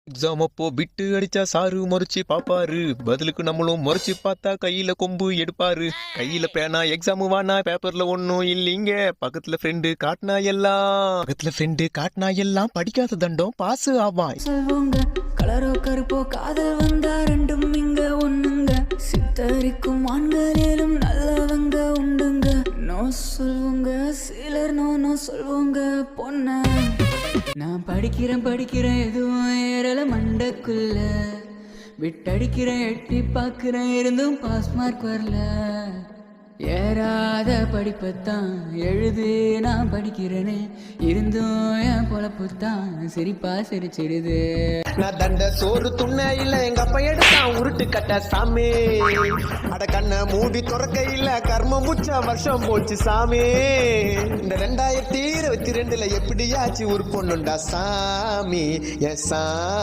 Exam அப்போ பிட்டு அடிச்சா sir முறைச்சு பாப்பாரு, பதிலுக்கு நம்மளும் முறைச்சு பார்த்தா கையில கொம்பு எடுப்பாரு. கையில பேனா எக்ஸாம் வானா பேப்பர்ல ஒன்னும் இல்லீங்க, பக்கத்துல ஃப்ரெண்டு காட்டினா எல்லாம் படிக்காத தண்டம் பாஸ் ஆவான். சொல்வோங்க கலரோ கருப்போ காதல் வந்தா ரெண்டும் இங்க ஒண்ணுங்க. சித்தரிக்கும் ஆண்களிலும் நல்லவங்க உண்டுங்க. நோ சொல்வோங்க சிலர் நோ நோ சொல்வோங்க பொண்ண. நான் படிக்கிறேன் எதுவும் ஏறல மண்டக்குள்ள. விட்டடிக்கிறேன் எட்டி பார்க்கிறேன் இருந்தும் பாஸ் மார்க் வரல. ஏறாத படிப்பத்தான் எழுது நான் படிக்கிறேனே, இருந்தும் என் பொழப்புத்தான் சிரிப்பா சிரிச்சிடுது. நான் தண்ட சோறு துண்ண இல்ல எங்க அப்பா எடுத்தான் உருட்டு கட்ட சாமி. அட கண்ண மூடி துறக்க இல்ல கர்ம முச்ச வருஷம் போச்சு சாமி. இந்த 2022ல எப்படியாச்சு ஒரு பொண்ணுண்டா சாமி என் சாமி.